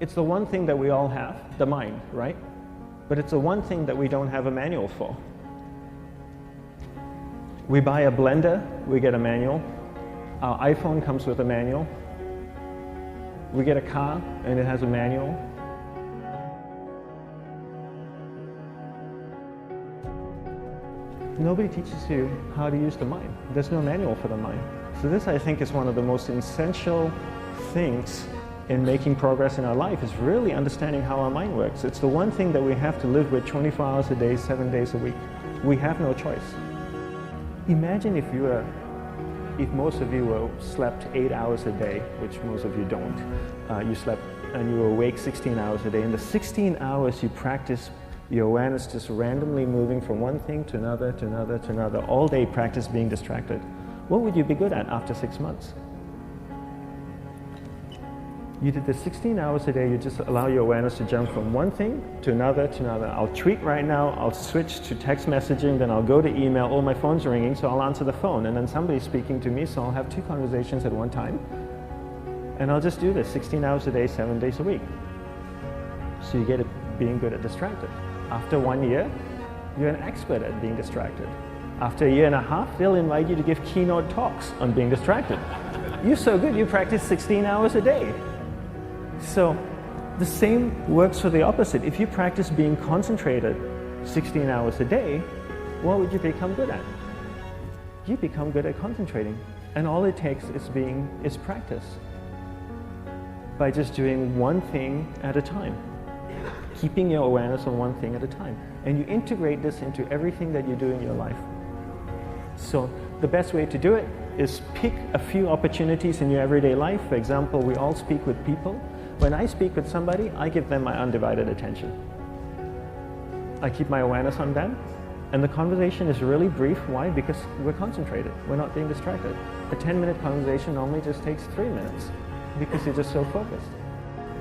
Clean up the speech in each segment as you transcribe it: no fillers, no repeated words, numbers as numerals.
It's the one thing that we all have, the mind, right? But it's the one thing that we don't have a manual for. We buy a blender, we get a manual. Our iPhone comes with a manual. We get a car and it has a manual. Nobody teaches you how to use the mind. There's no manual for the mind. So this, I think, is one of the most essential things in making progress in our life, is really understanding how our mind works. It's the one thing that we have to live with 24 hours a day, 7 days a week. We have no choice. Imagine if most of you slept 8 hours a day, which most of you don't. You slept and you were awake 16 hours a day. In the 16 hours you practice your awareness just randomly moving from one thing to another, to another, to another, all day practice being distracted. What would you be good at after 6 months? You did this 16 hours a day, you just allow your awareness to jump from one thing to another, to another. I'll tweet right now, I'll switch to text messaging, then I'll go to email, oh, my phone's ringing, so I'll answer the phone, and then somebody's speaking to me, so I'll have 2 conversations at one time. And I'll just do this 16 hours a day, 7 days a week. So you get it being good at distracted. After 1 year, you're an expert at being distracted. After a year and a half, they'll invite you to give keynote talks on being distracted. You're so good, you practice 16 hours a day. So the same works for the opposite. If you practice being concentrated 16 hours a day, what would you become good at? You become good at concentrating. And all it takes is practice. By just doing one thing at a time. Keeping your awareness on one thing at a time. And you integrate this into everything that you do in your life. So the best way to do it is pick a few opportunities in your everyday life. For example, we all speak with people. When I speak with somebody, I give them my undivided attention. I keep my awareness on them, and the conversation is really brief. Why? Because we're concentrated. We're not being distracted. A 10-minute conversation normally just takes 3 minutes because you're just so focused.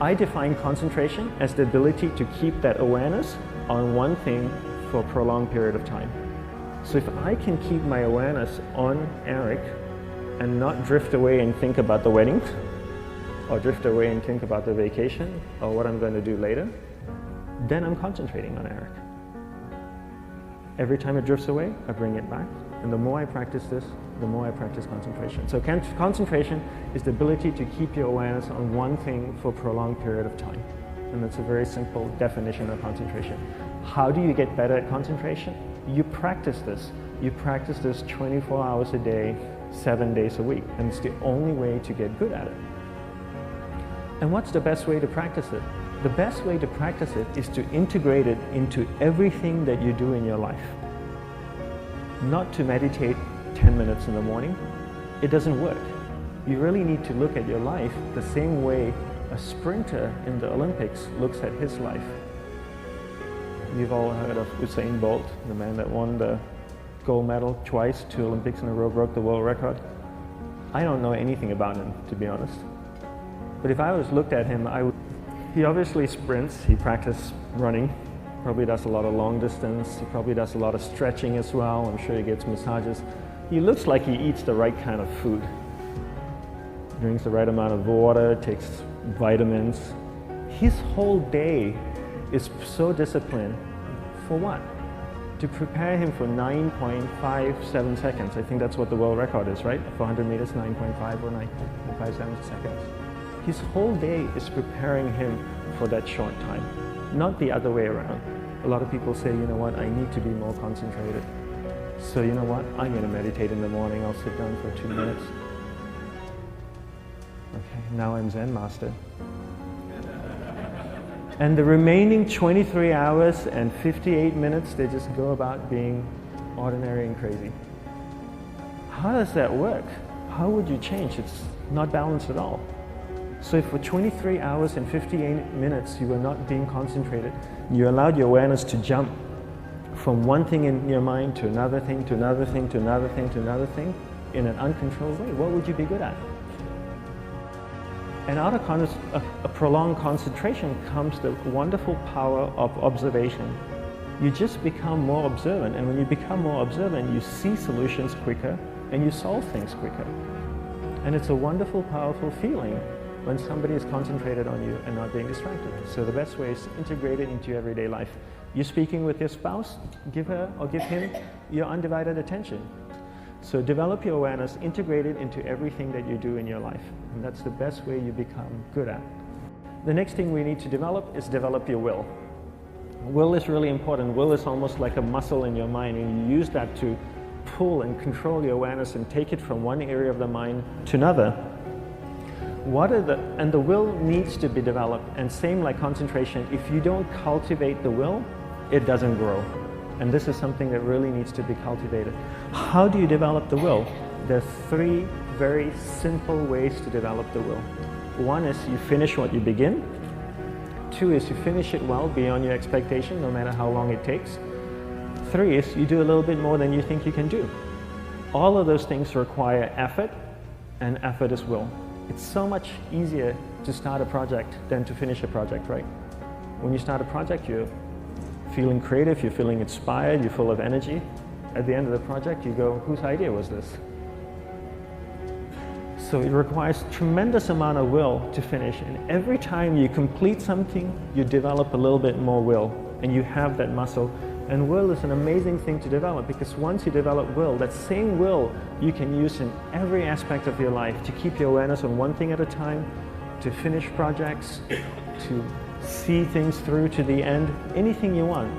I define concentration as the ability to keep that awareness on one thing for a prolonged period of time. So if I can keep my awareness on Eric and not drift away and think about the wedding, or drift away and think about the vacation, or what I'm going to do later, then I'm concentrating on Eric. Every time it drifts away, I bring it back. And the more I practice this, the more I practice concentration. So concentration is the ability to keep your awareness on one thing for a prolonged period of time. And that's a very simple definition of concentration. How do you get better at concentration? You practice this. You practice this 24 hours a day, 7 days a week. And it's the only way to get good at it. And what's the best way to practice it? The best way to practice it is to integrate it into everything that you do in your life. Not to meditate 10 minutes in the morning. It doesn't work. You really need to look at your life the same way a sprinter in the Olympics looks at his life. You've all heard of Usain Bolt, the man that won the gold medal twice, 2 Olympics in a row, broke the world record. I don't know anything about him, to be honest. But if I was looked at him, he obviously sprints, he practices running, probably does a lot of long distance, he probably does a lot of stretching as well, I'm sure he gets massages. He looks like he eats the right kind of food. Drinks the right amount of water, takes vitamins. His whole day is so disciplined. For what? To prepare him for 9.57 seconds. I think that's what the world record is, right? For 100 meters, 9.5 or 9.57 seconds. His whole day is preparing him for that short time, not the other way around. A lot of people say, you know what, I need to be more concentrated. So you know what, I'm going to meditate in the morning, I'll sit down for 2 minutes. Okay, now I'm Zen master. And the remaining 23 hours and 58 minutes, they just go about being ordinary and crazy. How does that work? How would you change? It's not balanced at all. So if for 23 hours and 58 minutes you were not being concentrated, you allowed your awareness to jump from one thing in your mind to another thing, to another thing, to another thing, to another thing, in an uncontrolled way, what would you be good at? And out of a prolonged concentration comes the wonderful power of observation. You just become more observant, and when you become more observant, you see solutions quicker and you solve things quicker. And it's a wonderful, powerful feeling when somebody is concentrated on you and not being distracted. So the best way is to integrate it into your everyday life. You're speaking with your spouse, give her or give him your undivided attention. So develop your awareness, integrate it into everything that you do in your life. And that's the best way you become good at. The next thing we need to develop is develop your will. Will is really important. Will is almost like a muscle in your mind, and you use that to pull and control your awareness and take it from one area of the mind to another. And the will needs to be developed, and same like concentration, if you don't cultivate the will, it doesn't grow. And this is something that really needs to be cultivated. How do you develop the will? There are 3 very simple ways to develop the will. 1 is you finish what you begin. 2 is you finish it well beyond your expectation, no matter how long it takes. 3 is you do a little bit more than you think you can do. All of those things require effort, and effort is will. It's so much easier to start a project than to finish a project, right? When you start a project, you're feeling creative, you're feeling inspired, you're full of energy. At the end of the project, you go, whose idea was this? So it requires tremendous amount of will to finish, and every time you complete something, you develop a little bit more will, and you have that muscle. And will is an amazing thing to develop, because once you develop will, that same will you can use in every aspect of your life to keep your awareness on one thing at a time, to finish projects, to see things through to the end, anything you want.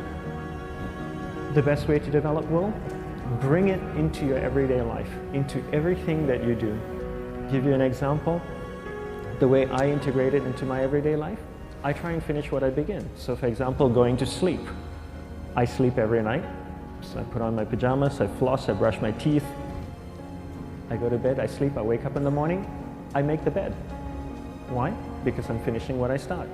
The best way to develop will? Bring it into your everyday life, into everything that you do. Give you an example, the way I integrate it into my everyday life, I try and finish what I begin. So for example, going to sleep. I sleep every night, so I put on my pajamas, I floss, I brush my teeth, I go to bed, I sleep, I wake up in the morning, I make the bed. Why? Because I'm finishing what I start.